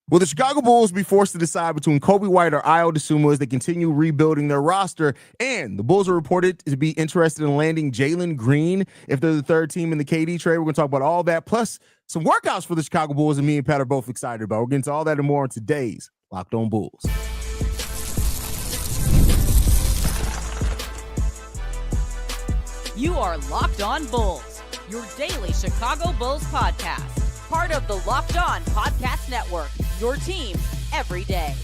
Will the Chicago Bulls be forced to decide between Coby White or Ayo Dosunmu as they continue rebuilding their roster? And the Bulls are reported to be interested in landing Jalen Green if they're the third team in the KD trade. We're going to talk about all that, plus some workouts for the Chicago Bulls, and me and Pat are both excited about. We're getting to all that and more on today's Locked On Bulls. You are Locked On Bulls, your daily Chicago Bulls podcast. Part of the Locked On Podcast Network, your team every day.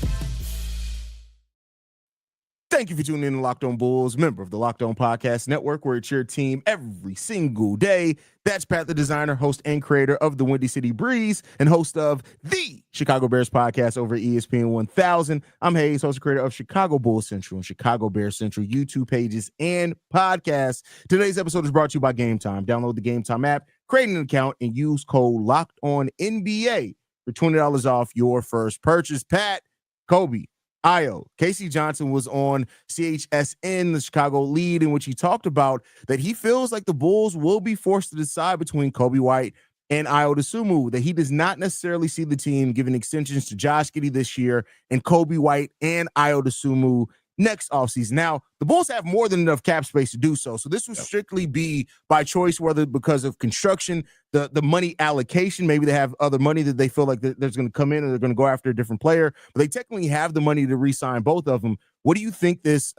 Thank you for tuning in to Locked On Bulls, member of the Locked On Podcast Network, where it's your team every single day. That's Pat, the designer, host, and creator of the Windy City Breeze, and host of the Chicago Bears podcast over at ESPN 1000. I'm Haize, host and creator of Chicago Bulls Central and Chicago Bears Central YouTube pages and podcasts. Today's episode is brought to you by Game Time. Download the Game Time app, create an account, and use code LOCKEDONNBA for $20 off your first purchase. Pat, Coby, Ayo, Casey Johnson was on CHSN, the Chicago lead, in which he talked about that he feels like the Bulls will be forced to decide between Coby White and Ayo Dosunmu, that he does not necessarily see the team giving extensions to Josh Giddey this year and Coby White and Ayo Dosunmu next offseason. Now, the Bulls have more than enough cap space to do so. So this would strictly be by choice, whether because of construction, the money allocation. Maybe they have other money that they feel like there's going to come in and they're going to go after a different player. But they technically have the money to re-sign both of them. What do you think this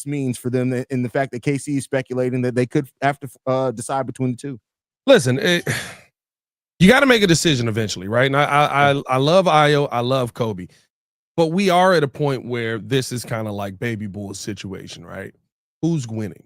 means for them in the fact that KC is speculating that they could have to decide between the two? Listen, you got to make a decision eventually, right? And I love Ayo. I love Coby. But we are at a point where this is kind of like baby Bulls situation, right? Who's winning?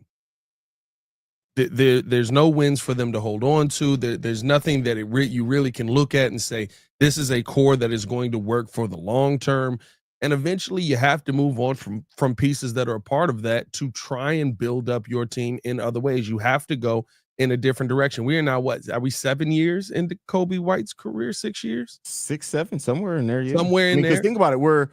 There's no wins for them to hold on to. There's nothing that you really can look at and say, this is a core that is going to work for the long term. And eventually you have to move on from pieces that are a part of that to try and build up your team in other ways. You have to go in a different direction. We are now, are we 7 years into Coby White's career? 6 years? 6, 7, somewhere in there. Yeah. Somewhere in there. Because think about it, we're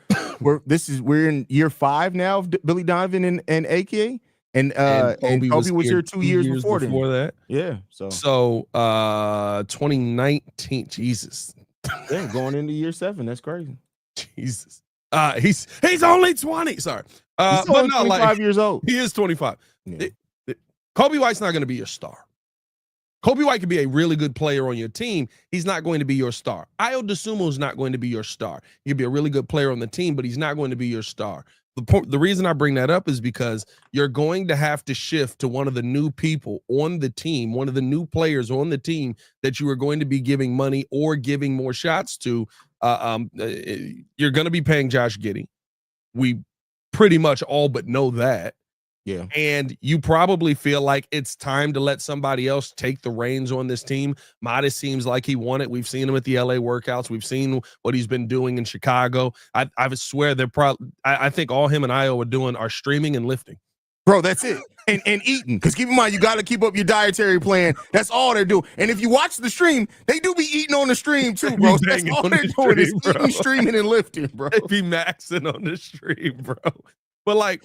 in year 5 now of Billy Donovan and AK, and Coby was here 2 years before that. Yeah. So 2019, Jesus. Yeah, going into year 7. That's crazy. Jesus. He's only 20. Sorry. He's only 25 years old. He is 25. Yeah. Coby White's not going to be your star. Coby White could be a really good player on your team. He's not going to be your star. Ayo Dosunmu is not going to be your star. He could be a really good player on the team, but he's not going to be your star. The reason I bring that up is because you're going to have to shift to one of the new people on the team, one of the new players on the team that you are going to be giving money or giving more shots to. You're going to be paying Josh Giddey. We pretty much all but know that. Yeah. And you probably feel like it's time to let somebody else take the reins on this team. Modest seems like he won it. We've seen him at the LA workouts. We've seen what he's been doing in Chicago. I swear they're probably, I think all him and Ayo are doing are streaming and lifting. Bro, that's it. And eating. Because keep in mind, you got to keep up your dietary plan. That's all they're doing. And if you watch the stream, they do be eating on the stream too, bro. That's all they're doing is eating, streaming, and lifting, bro. They be maxing on the stream, bro. But like,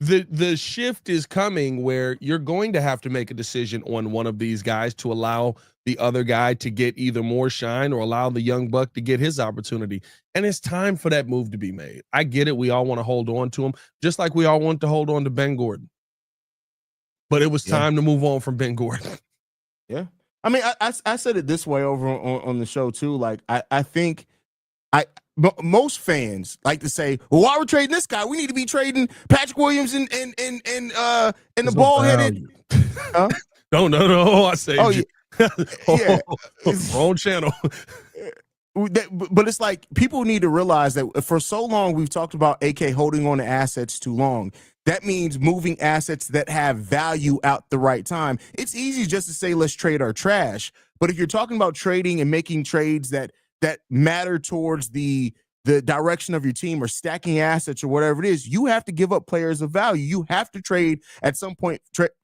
the shift is coming where you're going to have to make a decision on one of these guys to allow the other guy to get either more shine or allow the young buck to get his opportunity. And it's time for that move to be made. I get it. We all want to hold on to him, just like we all want to hold on to Ben Gordon. But it was time to move on from Ben Gordon. Yeah. I mean, I said it this way over on the show too. Like, I think most fans like to say, well, while we're trading this guy, we need to be trading Patrick Williams and the ball headed. Huh? No. I say, yeah. Wrong channel. But it's like people need to realize that for so long we've talked about AK holding on to assets too long. That means moving assets that have value out the right time. It's easy just to say, let's trade our trash. But if you're talking about trading and making trades that matter towards the direction of your team or stacking assets or whatever it is, you have to give up players of value. You have to trade at some point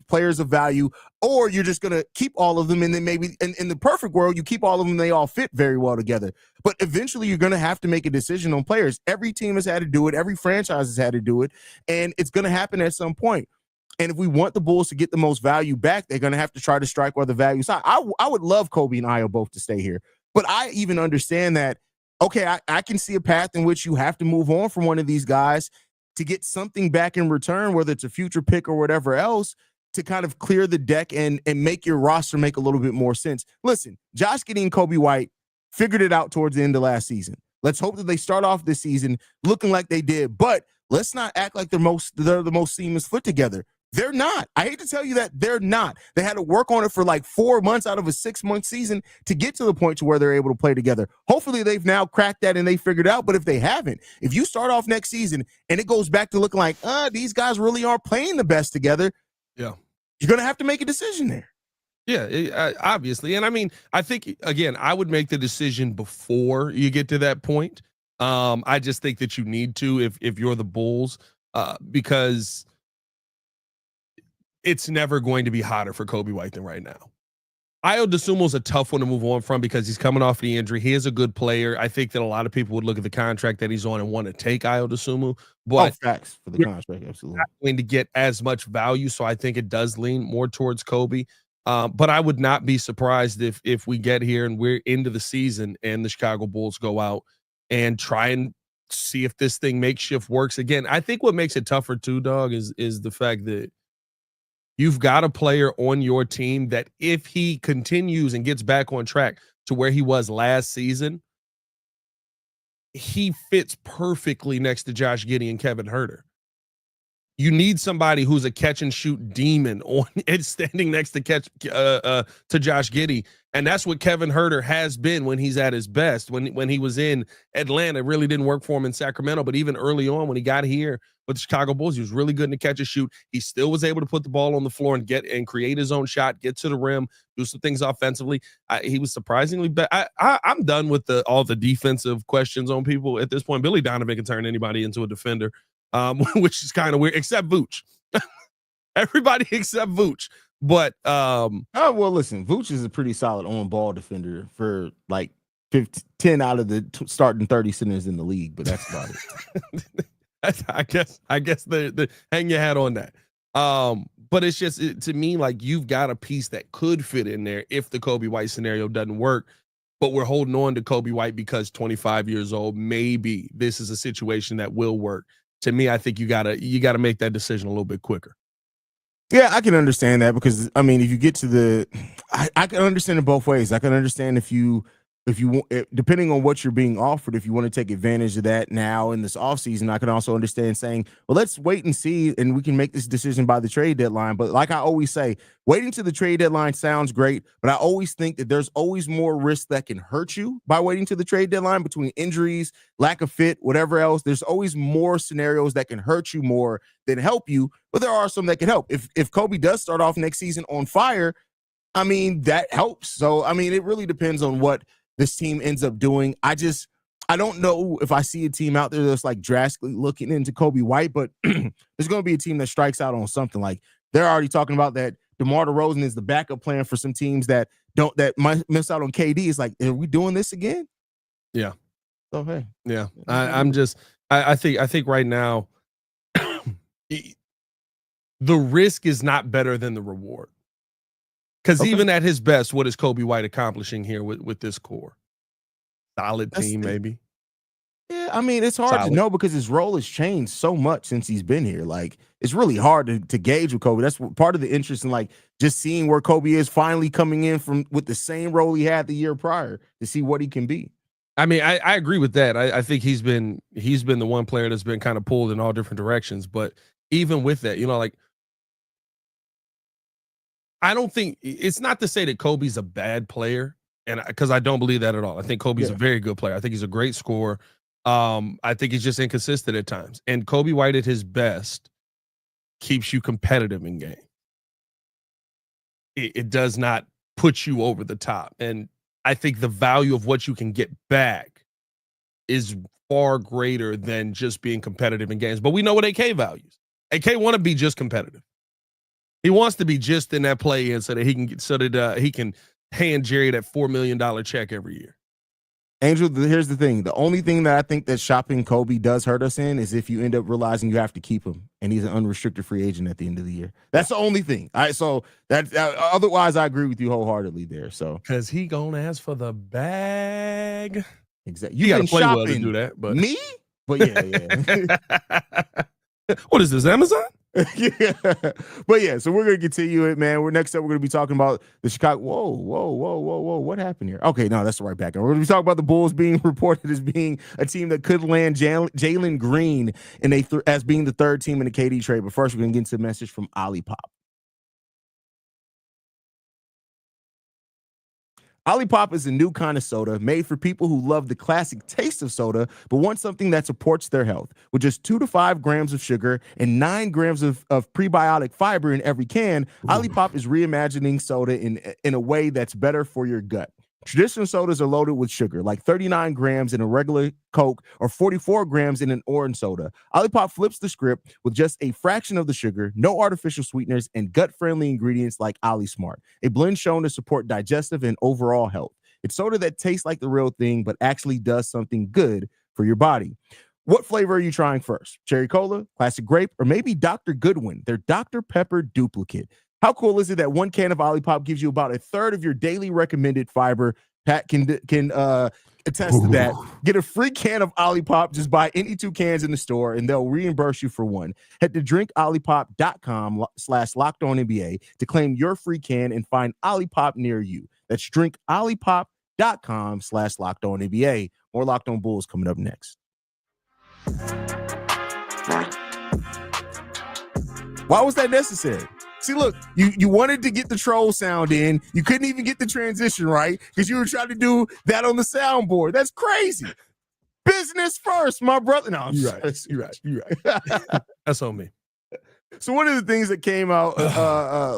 players of value, or you're just going to keep all of them. And then maybe in the perfect world, you keep all of them. They all fit very well together. But eventually you're going to have to make a decision on players. Every team has had to do it. Every franchise has had to do it. And it's going to happen at some point. And if we want the Bulls to get the most value back, they're going to have to try to strike where the value is high. I would love Coby and Ayo both to stay here. But I even understand that, okay, I can see a path in which you have to move on from one of these guys to get something back in return, whether it's a future pick or whatever else, to kind of clear the deck and make your roster make a little bit more sense. Listen, Josh Giddey and Coby White figured it out towards the end of last season. Let's hope that they start off this season looking like they did, but let's not act like they're the most seamless fit together. They're not. I hate to tell you that they're not. They had to work on it for like 4 months out of a 6-month season to get to the point to where they're able to play together. Hopefully they've now cracked that and they figured it out. But if they haven't, if you start off next season and it goes back to looking like, these guys really aren't playing the best together, yeah, you're going to have to make a decision there. Yeah, obviously. And I mean, I think, again, I would make the decision before you get to that point. I just think that you need to if you're the Bulls, because it's never going to be hotter for Coby White than right now. Ayo Dosunmu is a tough one to move on from because he's coming off the injury. He is a good player. I think that a lot of people would look at the contract that he's on and want to take Ayo Dosunmu, but facts for the contract, absolutely not going to get as much value. So I think it does lean more towards Coby. But I would not be surprised if we get here and we're into the season and the Chicago Bulls go out and try and see if this thing makeshift works again. I think what makes it tougher too, dog, is the fact that you've got a player on your team that if he continues and gets back on track to where he was last season, he fits perfectly next to Josh Giddey and Kevin Huerter. You need somebody who's a catch and shoot demon on and standing next to Josh Giddey. And that's what Kevin Huerter has been when he's at his best. When he was in Atlanta, it really didn't work for him in Sacramento. But even early on, when he got here with the Chicago Bulls, he was really good in the catch and shoot. He still was able to put the ball on the floor and create his own shot, get to the rim, do some things offensively. He was surprisingly bad. I'm done with all the defensive questions on people at this point. Billy Donovan can turn anybody into a defender. Which is kind of weird, except Vooch. Everybody except Vooch. But well, listen, Vooch is a pretty solid on-ball defender for like 10 out of the starting 30 centers in the league, but that's about it. I guess the hang your hat on that. But it's just to me like you've got a piece that could fit in there if the Coby White scenario doesn't work. But we're holding on to Coby White because 25 years old. Maybe this is a situation that will work. To me, I think you gotta make that decision a little bit quicker. Yeah, I can understand that because I mean, if you get to I can understand it both ways. I can understand if you depending on what you're being offered, if you want to take advantage of that now in this offseason, I can also understand saying, well, let's wait and see, and we can make this decision by the trade deadline. But like I always say, waiting to the trade deadline sounds great, but I always think that there's always more risk that can hurt you by waiting to the trade deadline between injuries, lack of fit, whatever else. There's always more scenarios that can hurt you more than help you, but there are some that can help. If Coby does start off next season on fire, I mean, that helps. So, I mean, it really depends on what this team ends up doing. I don't know if I see a team out there that's like drastically looking into Coby White, but there's going to be a team that strikes out on something. Like they're already talking about that DeMar DeRozan is the backup plan for some teams that might miss out on KD. It's like, are we doing this again? Yeah. So hey, yeah. I think right now the risk is not better than the reward. Because even at his best, what is Coby White accomplishing here with this core? Solid team, maybe. Yeah, I mean, it's hard to know because his role has changed so much since he's been here. Like, it's really hard to gauge with Coby. That's part of the interest in like just seeing where Coby is finally coming in with the same role he had the year prior to see what he can be. I mean, I agree with that. I think he's been the one player that's been kind of pulled in all different directions. But even with that, like, I don't think it's not to say that Coby's a bad player, and because I don't believe that at all. I think Coby's a very good player. I think he's a great scorer. I think he's just inconsistent at times. And Coby White at his best keeps you competitive in game. It does not put you over the top. And I think the value of what you can get back is far greater than just being competitive in games. But we know what AK values. AK want to be just competitive. He wants to be just in that play in so that he can hand Jerry that $4 million check every year. Angel, here's the thing. The only thing that I think that shopping Coby does hurt us in is if you end up realizing you have to keep him and he's an unrestricted free agent at the end of the year. That's the only thing. All right, so otherwise I agree with you wholeheartedly there. So because he gonna ask for the bag. Exactly. You You've got to been play shopping well to do that. But me? But yeah. What is this, Amazon? Yeah. But yeah, so we're gonna continue it, man. Next up, we're gonna be talking about the Chicago. Whoa. What happened here? Okay, no, that's the right back. We're gonna be talking about the Bulls being reported as being a team that could land Jalen Green as being the third team in the KD trade. But first, we're gonna get into a message from OLIPOP. OLIPOP is a new kind of soda made for people who love the classic taste of soda, but want something that supports their health. With just 2 to 5 grams of sugar and 9 grams of prebiotic fiber in every can, OLIPOP is reimagining soda in a way that's better for your gut. Traditional sodas are loaded with sugar, like 39 grams in a regular Coke or 44 grams in an orange soda. OLIPOP flips the script with just a fraction of the sugar, no artificial sweeteners, and gut-friendly ingredients like OliSmart, a blend shown to support digestive and overall health. It's soda that tastes like the real thing, but actually does something good for your body. What flavor are you trying first? Cherry Cola, Classic Grape, or maybe Dr. Goodwin, their Dr. Pepper duplicate? How cool is it that one can of OLIPOP gives you about a third of your daily recommended fiber? Pat can attest to that. Get a free can of OLIPOP. Just buy any 2 cans in the store, and they'll reimburse you for one. Head to drinkolipop.com/LockedOnNBA to claim your free can and find OLIPOP near you. That's drinkolipop.com/LockedOnNBA. More Locked On Bulls coming up next. Why was that necessary? See, look, you wanted to get the troll sound in. You couldn't even get the transition right because you were trying to do that on the soundboard. That's crazy. Business first, my brother. No, You're right. That's on me. So one of the things that came out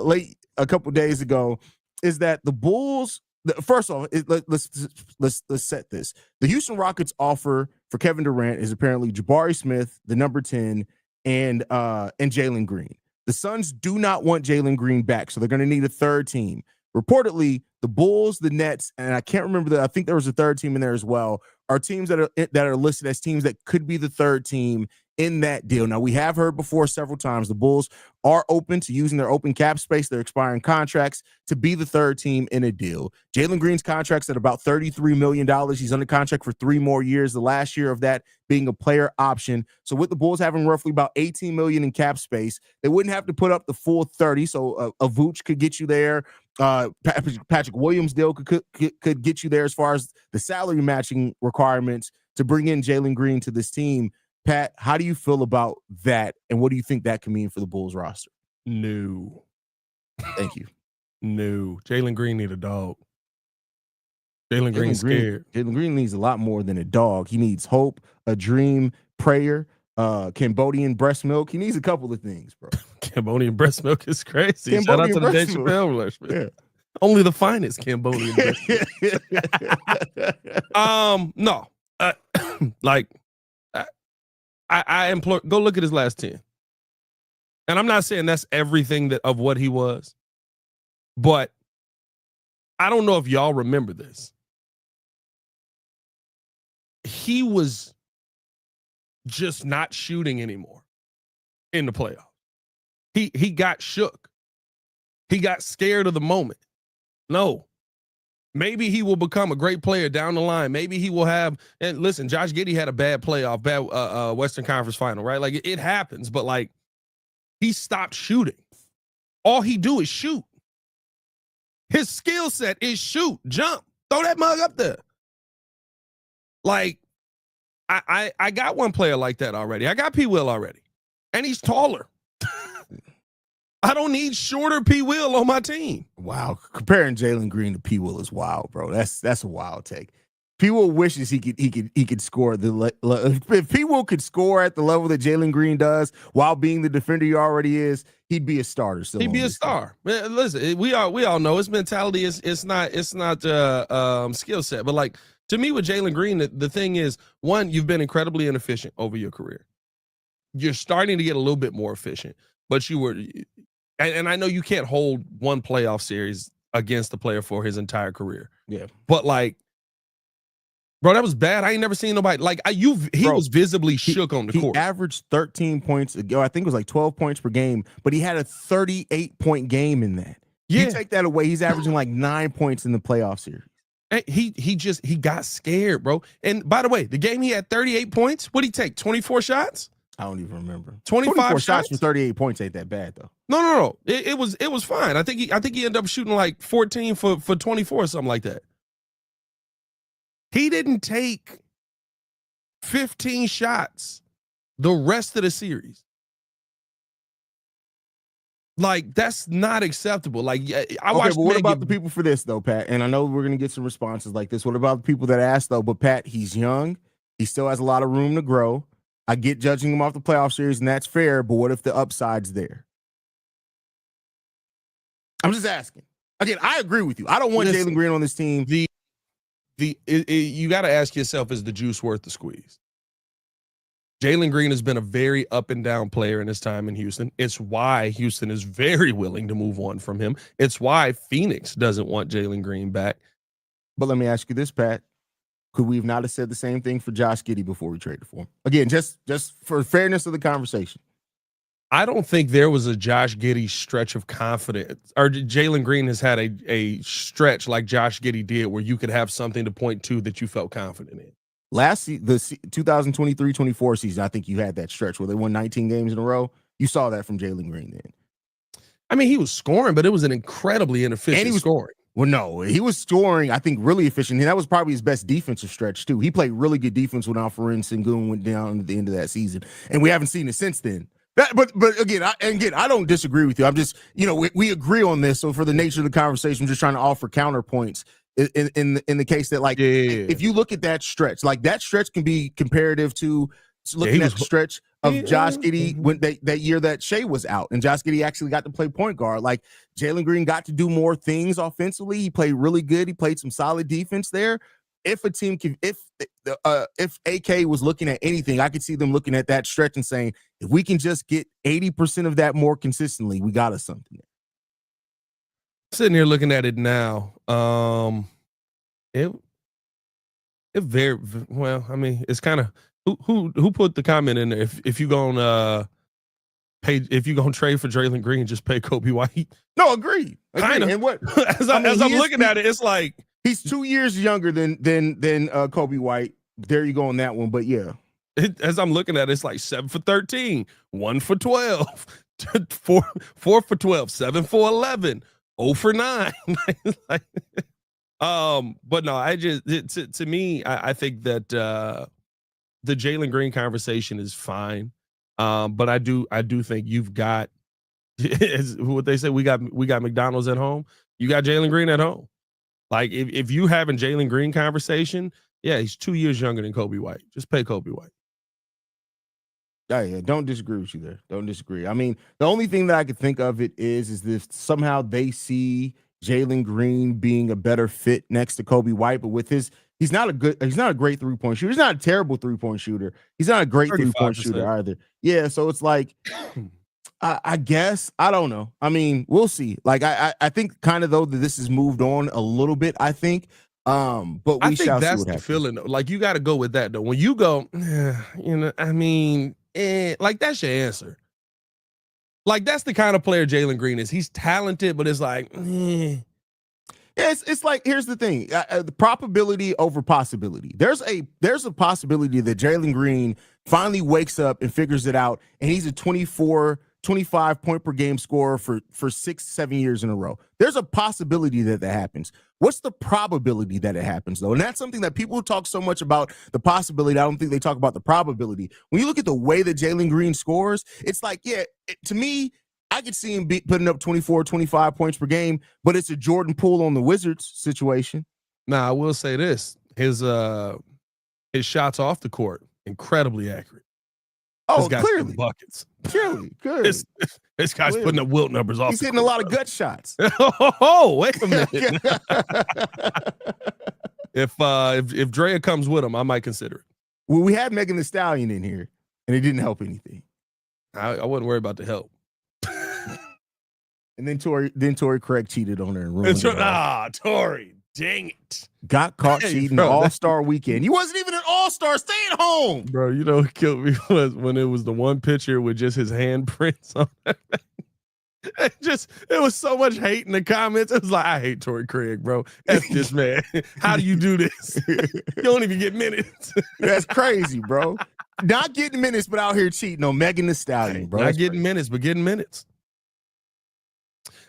late a couple days ago is that the Bulls. First off, let's set this. The Houston Rockets offer for Kevin Durant is apparently Jabari Smith, the number 10, and Jalen Green. The Suns do not want Jalen Green back, so they're going to need a third team. Reportedly, the Bulls, the Nets, and I can't remember I think there was a third team in there as well, are teams that are listed as teams that could be the third team in that deal. Now, we have heard before several times the Bulls are open to using their open cap space, their expiring contracts, to be the third team in a deal. Jalen Green's contract's at about $33 million. He's under contract for 3 more years, the last year of that being a player option. So with the Bulls having roughly about $18 million in cap space, they wouldn't have to put up the full 30. So a Vooch could get you there. Patrick Williams deal could get you there as far as the salary matching requirements to bring in Jalen Green to this team. Pat, how do you feel about that, and what do you think that can mean for the Bulls roster? No. Thank you. No. Jalen Green need a dog. Jalen Green's scared. Jalen Green needs a lot more than a dog. He needs hope, a dream, prayer, Cambodian breast milk. He needs a couple of things, bro. Cambodian breast milk is crazy. Shout out to the Dave Chappelle relationship. Yeah. Only the finest Cambodian breast milk. No. I implore, go look at his last 10. And I'm not saying that's everything of what he was, but I don't know if y'all remember this. He was just not shooting anymore in the playoffs. He got shook. He got scared of the moment. No. Maybe he will become a great player down the line. Maybe he will have, and listen, Josh Giddey had a bad Western Conference final, right? Like it happens, but like he stopped shooting. All he do is shoot. His skill set is shoot, jump, throw that mug up there. Like I got one player like that already. I got P. Will already, and he's taller. I don't need shorter P. Will on my team. Wow, comparing Jalen Green to P. Will is wild, bro. That's a wild take. P. Will wishes he could score if P. Will could score at the level that Jalen Green does while being the defender he already is, he'd be a starter. Still, he'd be a star. Man, listen, we all know his mentality it's not skill set, but like to me with Jalen Green, the thing is, one, you've been incredibly inefficient over your career. You're starting to get a little bit more efficient, but you were. And I know you can't hold one playoff series against the player for his entire career. Yeah. But like, bro, that was bad. I ain't never seen nobody like he was visibly shook on the court. He averaged 13 points ago. I think it was like 12 points per game, but he had a 38-point game in that. Yeah. You take that away, he's averaging like 9 points in the playoff series. He got scared, bro. And by the way, the game he had 38 points. What'd he take? 24 shots? I don't even remember. 24 shots for 38 points ain't that bad though. No. It was fine. I think he ended up shooting like 14 for 24 or something like that. He didn't take 15 shots the rest of the series. Like, that's not acceptable. Like, I watched. But what about the people for this though, Pat? And I know we're gonna get some responses like this. What about the people that ask though? But Pat, he's young. He still has a lot of room to grow. I get judging him off the playoff series, and that's fair. But what if the upside's there? I'm just asking. Again, I agree with you. I don't want Jalen Green on this team. You got to ask yourself: is the juice worth the squeeze? Jalen Green has been a very up and down player in his time in Houston. It's why Houston is very willing to move on from him. It's why Phoenix doesn't want Jalen Green back. But let me ask you this, Pat. Could we have not have said the same thing for Josh Giddey before we traded for him? Again, just for fairness of the conversation. I don't think there was a Josh Giddey stretch of confidence, or Jalen Green has had a stretch like Josh Giddey did where you could have something to point to that you felt confident in. The 2023-24 season, I think you had that stretch where they won 19 games in a row. You saw that from Jalen Green then. I mean, he was scoring, but it was an incredibly inefficient and he was scoring. Well, no, he was scoring, I think, really efficient. And that was probably his best defensive stretch, too. He played really good defense when Alperen Sengun went down at the end of that season. And we haven't seen it since then. But again, I don't disagree with you. I'm just, we agree on this. So for the nature of the conversation, I'm just trying to offer counterpoints in the case that, like, if you look at that stretch, like that stretch can be comparative to looking at the stretch of Josh Giddey when that year that Shai was out and Josh Giddey actually got to play point guard. Like Jalen Green got to do more things offensively. He played really good. He played some solid defense there. If a team can, if AK was looking at anything, I could see them looking at that stretch and saying, if we can just get 80% of that more consistently, we got us something. Sitting here looking at it now, it very well. I mean, it's kind of who put the comment in there. If you gonna trade for Jalen Green, just pay Coby White. No, agreed. And what as I'm looking at it, it's like he's 2 years younger than Coby White. There you go on that one. But yeah, as I'm looking at it, it's like 7 for 13, 1 for 12, 4 for 12, 7 for 11, 0 for 9. But no, to me, I think that the Jalen Green conversation is fine. But I do think you've got what they say, we got McDonald's at home. You got Jalen Green at home. Like if you having Jalen Green conversation, yeah, he's 2 years younger than Coby White. Just pay Coby White. Yeah, don't disagree with you there. Don't disagree. I mean, the only thing that I could think of is if somehow they see Jalen Green being a better fit next to Coby White, but with he's not a great 3-point shooter. He's not a terrible 3-point shooter. He's not a great 3-point shooter either. Yeah, so it's like, I guess, I don't know. I mean, we'll see. Like, I think kind of though that this has moved on a little bit, I think. But I think that's the feeling though. Like, you got to go with that though. When you go, I mean, like that's your answer. Like, that's the kind of player Jalen Green is. He's talented, but it's like, It's like, here's the thing, the probability over possibility. There's a possibility that Jalen Green finally wakes up and figures it out, and he's a 24, 25 point per game scorer for 6-7 years in a row. There's a possibility that happens. What's the probability that it happens, though? And that's something that people talk so much about, the possibility. I don't think they talk about the probability. When you look at the way that Jalen Green scores, it's like, to me, I could see him putting up 24, 25 points per game, but it's a Jordan Poole on the Wizards situation. Now, I will say this. His shots off the court, incredibly accurate. Oh, clearly. Buckets. Clearly. Good. This guy's putting up Wilt numbers off. He's hitting a lot of gut shots. Oh, wait a minute. If Drea comes with him, I might consider it. Well, we had Megan Thee Stallion in here, and it didn't help anything. I wouldn't worry about the help. And then Torrey Craig cheated on her and ruined it. Torrey, dang it. Got caught cheating All-Star weekend. He wasn't even an All-Star. Stay at home. Bro, you know what killed me was when it was the one picture with just his handprints on it. It was so much hate in the comments. It was like, I hate Torrey Craig, bro. F this man. How do you do this? You don't even get minutes. That's crazy, bro. Not getting minutes, but out here cheating on Megan Thee Stallion, bro. Not getting minutes, but getting minutes.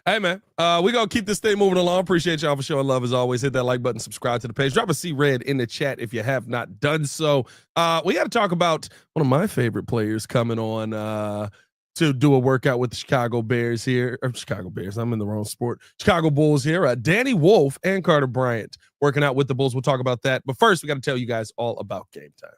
Hey, man, we're going to keep this thing moving along. Appreciate y'all for showing love as always. Hit that like button, subscribe to the page. Drop a C-Red in the chat if you have not done so. We got to talk about one of my favorite players coming on to do a workout with the Chicago Bears here. Or Chicago Bears, I'm in the wrong sport. Chicago Bulls here. Danny Wolf and Carter Bryant working out with the Bulls. We'll talk about that. But first, we got to tell you guys all about Game Time.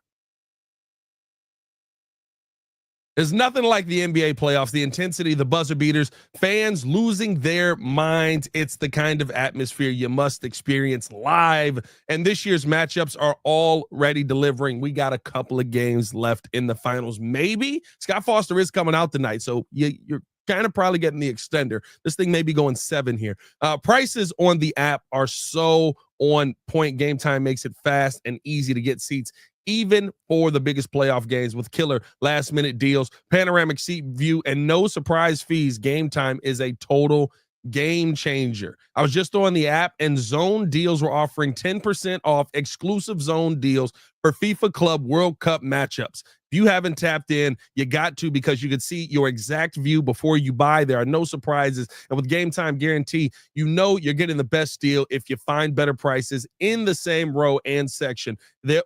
There's nothing like the NBA playoffs, the intensity, the buzzer beaters, fans losing their minds. It's the kind of atmosphere you must experience live. And this year's matchups are already delivering. We got a couple of games left in the finals. Maybe Scott Foster is coming out tonight, so you're kind of probably getting the extender. This thing may be going 7 here. Prices on the app are so on point. Game Time makes it fast and easy to get seats, even for the biggest playoff games, with killer last-minute deals, panoramic seat view, and no surprise fees. Game Time is a total game changer. I was just on the app, and Zone Deals were offering 10% off exclusive Zone deals for FIFA Club World Cup matchups. If you haven't tapped in, you got to, because you can see your exact view before you buy. There are no surprises. And with Game Time Guarantee, you know you're getting the best deal if you find better prices in the same row and section.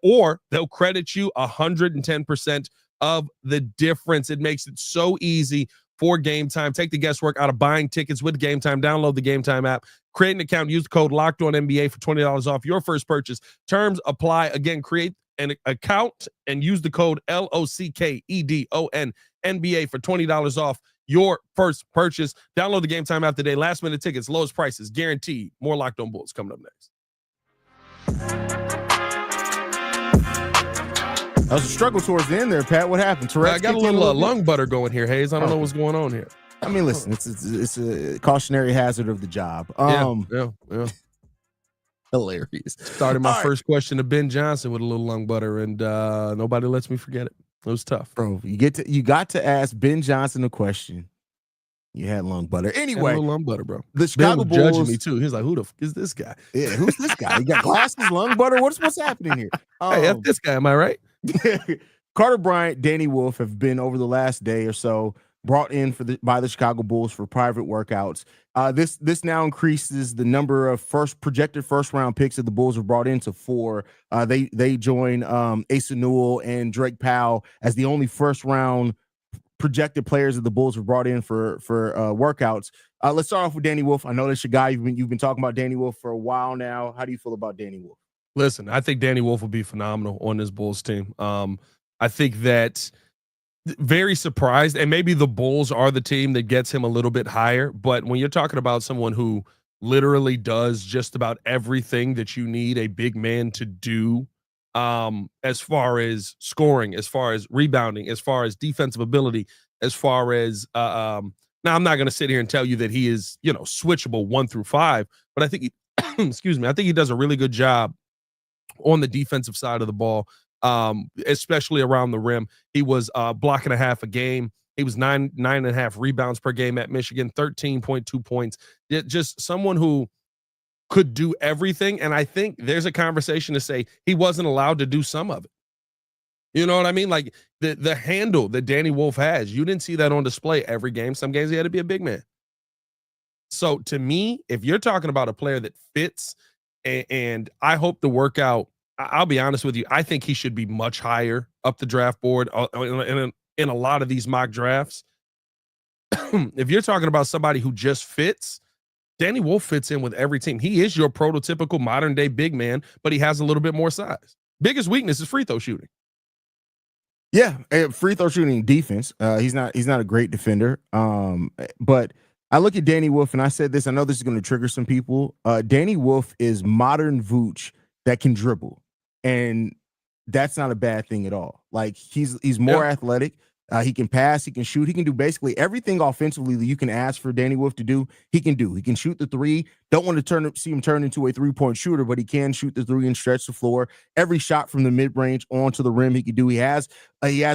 Or they'll credit you 110% of the difference. It makes it so easy for Game Time. Take the guesswork out of buying tickets with Game Time. Download the Game Time app. Create an account. Use the code LOCKEDONNBA for $20 off your first purchase. Terms apply. Again, create an account and use the code LOCKEDONNBA for $20 off your first purchase. Download the Game Time app today. Last minute tickets, lowest prices, guaranteed. More Locked On Bulls coming up next. That was a struggle towards the end there, Pat. What happened? I got a little lung butter going here, Haize. I don't know what's going on here. I mean, listen, it's a cautionary hazard of the job. Yeah. Hilarious. Started my first question to Ben Johnson with a little lung butter, and nobody lets me forget it. It was tough, bro. You got to ask Ben Johnson a question. You had lung butter. Anyway, lung butter, bro. The Chicago Bulls judging me too. He's like, "Who the f is this guy? Yeah, who's this guy? You got glasses, lung butter. What's happening here? Hey, F this guy. Am I right?" Carter Bryant, Danny Wolf have been over the last day or so brought in by the Chicago Bulls for private workouts. This now increases the number of projected first round picks that the Bulls have brought in to 4. They join Asa Newell and Drake Powell as the only first round projected players that the Bulls have brought in for workouts. Let's start off with Danny Wolf. I know that's your guy. You've been talking about Danny Wolf for a while now. How do you feel about Danny Wolf? Listen, I think Danny Wolf will be phenomenal on this Bulls team. I think that very surprised, and maybe the Bulls are the team that gets him a little bit higher. But when you're talking about someone who literally does just about everything that you need a big man to do, as far as scoring, as far as rebounding, as far as defensive ability, as far as now, I'm not going to sit here and tell you that he is, switchable 1 through 5, but I think he, excuse me, I think he does a really good job on the defensive side of the ball. Especially around the rim. He was blocking a half a game. He was 9.5 rebounds per game at Michigan, 13.2 points. Just someone who could do everything. And I think there's a conversation to say he wasn't allowed to do some of it. You know what I mean? Like the handle that Danny Wolf has, you didn't see that on display every game. Some games he had to be a big man. So to me, if you're talking about a player that fits, and I hope the workout, I'll be honest with you, I think he should be much higher up the draft board in a lot of these mock drafts. If you're talking about somebody who just fits, Danny Wolf fits in with every team. He is your prototypical modern day big man, but he has a little bit more size. Biggest weakness is free throw shooting. Yeah, free throw shooting defense. He's not a great defender. But I look at Danny Wolf, and I said this, I know this is going to trigger some people. Danny Wolf is modern Vooch that can dribble. And that's not a bad thing at all. Like he's more athletic, He can pass, he can shoot, he can do basically everything offensively that you can ask for Danny Wolf to do. He can do. He can shoot the three. Don't want to see him turn into a 3-point shooter, but he can shoot the three and stretch the floor. Every shot from the mid range onto the rim, he can do. He has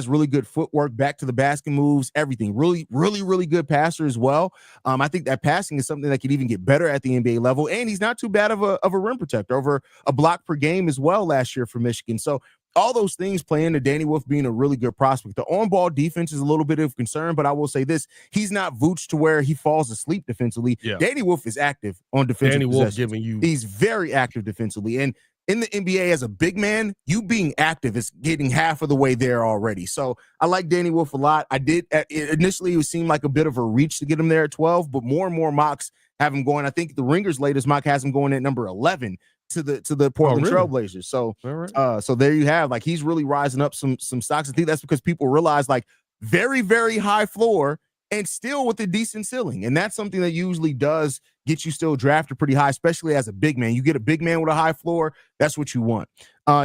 really good footwork, back to the basket moves, everything. Really, really, really good passer as well. I think that passing is something that could even get better at the NBA level, and he's not too bad of a rim protector, over a block per game as well last year for Michigan. So all those things play into Danny Wolf being a really good prospect. The on-ball defense is a little bit of concern, but I will say this: he's not Vooch to where he falls asleep defensively. Yeah. Danny Wolf is active on defensive Danny Wolf possessions. giving you. He's very active defensively, and in the NBA as a big man, you being active is getting half of the way there already. So I like Danny Wolf a lot. I did initially; it seemed like a bit of a reach to get him there at 12, but more and more mocks have him going. I think the Ringer's latest mock has him going at number 11. To the Portland Trailblazers. So so there you have, like, he's really rising up some stocks. I think that's because people realize, like, very, very high floor and still with a decent ceiling. And that's something that usually does get you still drafted pretty high, especially as a big man. You get a big man with a high floor, that's what you want.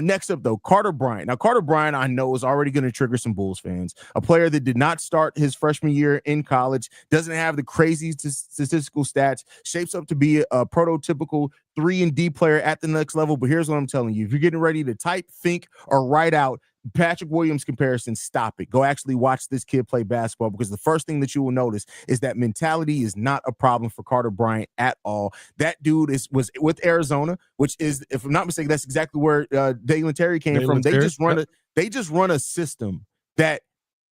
Next up, though, Carter Bryant. Now, Carter Bryant, I know, is already going to trigger some Bulls fans. A player that did not start his freshman year in college, doesn't have the crazy statistical stats, shapes up to be a prototypical 3-and-D player at the next level. But here's what I'm telling you. If you're getting ready to type, think, or write out Patrick Williams comparison, stop it. Go actually watch this kid play basketball, because the first thing that you will notice is that mentality is not a problem for Carter Bryant at all. That dude was with Arizona, which is, if I'm not mistaken, that's exactly where Dalen Terry came from. They just run a system that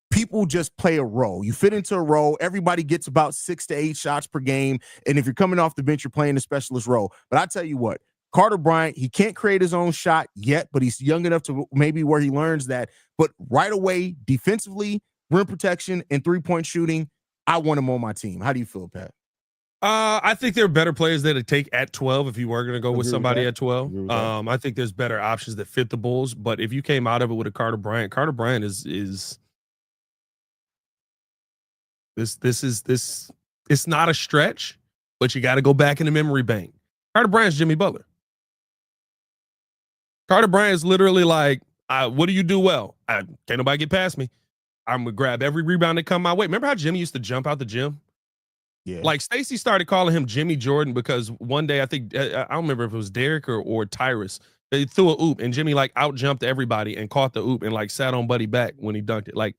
people just play a role. You fit into a role. Everybody gets about 6 to 8 shots per game. And if you're coming off the bench, you're playing a specialist role. But I tell you what, Carter Bryant, he can't create his own shot yet, but he's young enough to maybe where he learns that. But right away, defensively, rim protection, and 3-point shooting, I want him on my team. How do you feel, Pat? I think there are better players there to take at 12 if you were going to go with somebody at 12. I think there's better options that fit the Bulls. But if you came out of it with a Carter Bryant is this it's not a stretch, but you got to go back in the memory bank. Carter Bryant's Jimmy Butler. Carter Bryant is literally like, what do you do well? Can't nobody get past me. I'm going to grab every rebound that come my way. Remember how Jimmy used to jump out the gym? Yeah. Like, Stacey started calling him Jimmy Jordan because one day, I think, I don't remember if it was Derek or Tyrus, they threw a oop and Jimmy, like, out jumped everybody and caught the oop and, like, sat on Buddy back when he dunked it. Like,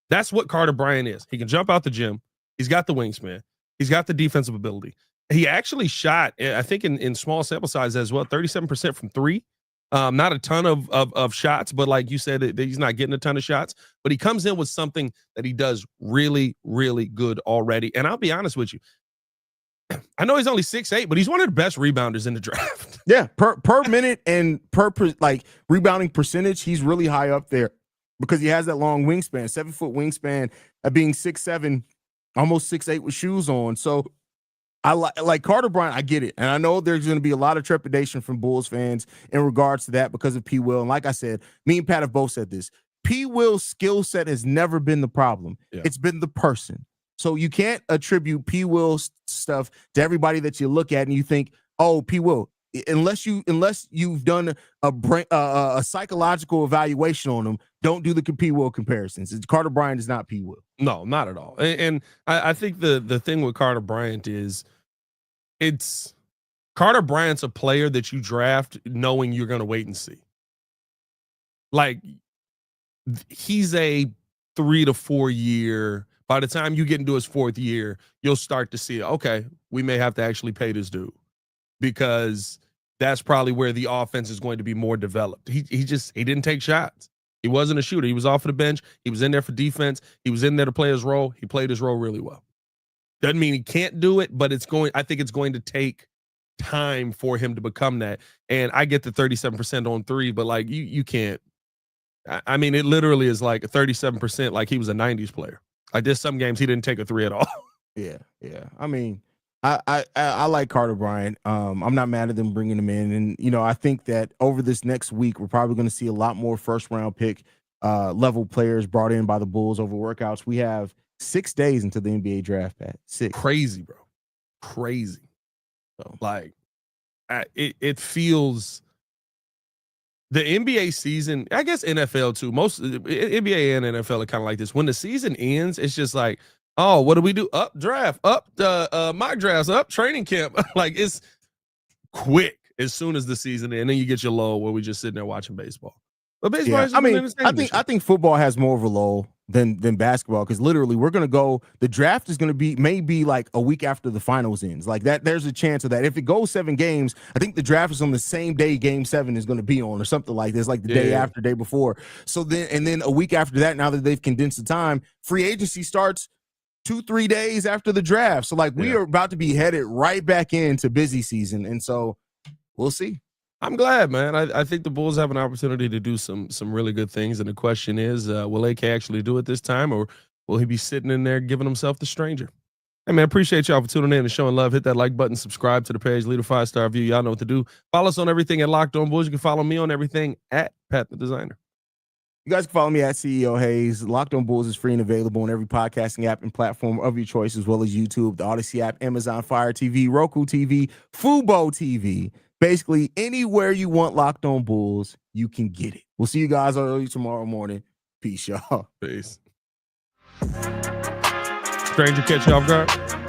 that's what Carter Bryant is. He can jump out the gym. He's got the wingspan. He's got the defensive ability. He actually shot, I think in small sample size as well, 37% from 3. Not a ton of shots, but like you said, that he's not getting a ton of shots. But he comes in with something that he does really, really good already. And I'll be honest with you, I know he's only 6'8", but he's one of the best rebounders in the draft. Yeah, per minute and per like rebounding percentage, he's really high up there because he has that long wingspan, 7-foot wingspan, being 6'7", almost 6'8" with shoes on. So I like Carter Bryant. I get it. And I know there's going to be a lot of trepidation from Bulls fans in regards to that because of P. Will. And like I said, me and Pat have both said this. P. Will's skill set has never been the problem. Yeah. It's been the person. So you can't attribute P. Will's stuff to everybody that you look at and you think, oh, P. Will. Unless you've done a psychological evaluation on him, don't do the P. Will comparisons. Carter Bryant is not P. Will. No, not at all. And I think the thing with Carter Bryant is Carter Bryant's a player that you draft knowing you're going to wait and see. Like, he's a 3 to 4 year. By the time you get into his 4th year, you'll start to see, okay, we may have to actually pay this dude, because that's probably where the offense is going to be more developed. He didn't take shots. He wasn't a shooter. He was off of the bench. He was in there for defense. He was in there to play his role. He played his role really well. Doesn't mean he can't do it, but I think it's going to take time for him to become that. And I get the 37% on 3, but like you can't. I mean, it literally is like a 37%, like he was a 90s player. Like, there's some games he didn't take a 3 at all. Yeah. I mean, I like Carter Bryant. I'm not mad at them bringing him in. And, I think that over this next week, we're probably going to see a lot more first-round pick level players brought in by the Bulls over workouts. We have 6 days until the NBA draft, Pat. 6. Crazy, bro. Crazy. So, like, it feels The NBA season, I guess NFL too. Most NBA and NFL are kind of like this. When the season ends, it's just like, oh, what do we do? Up draft, up mock drafts, up training camp. Like it's quick as soon as the season ends, and then you get your lull where we just sitting there watching baseball. But baseball, Yeah, I think football has more of a lull than basketball, because literally we're gonna go. The draft is gonna be maybe like a week after the finals ends. Like that, there's a chance of that. If it goes 7 games, I think the draft is on the same day Game 7 is gonna be on, or something like this, like the day after, day before. So then a week after that, now that they've condensed the time, free agency starts 2-3 days after the draft. So like we are about to be headed right back into busy season, and so we'll see. I'm glad, man. I think the Bulls have an opportunity to do some really good things. And the question is, will AK actually do it this time, or will he be sitting in there giving himself the stranger? Hey, man, appreciate y'all for tuning in and showing love. Hit that like button, subscribe to the page, leave a 5-star review. Y'all know what to do. Follow us on everything at Locked On Bulls. You can follow me on everything at Pat the Designer. You guys can follow me at CEO Haize. Locked On Bulls is free and available on every podcasting app and platform of your choice, as well as YouTube, the Odyssey app, Amazon Fire TV, Roku TV, Fubo TV. Basically, anywhere you want Locked On Bulls, you can get it. We'll see you guys early tomorrow morning. Peace, y'all. Peace. Stranger catch you off guard?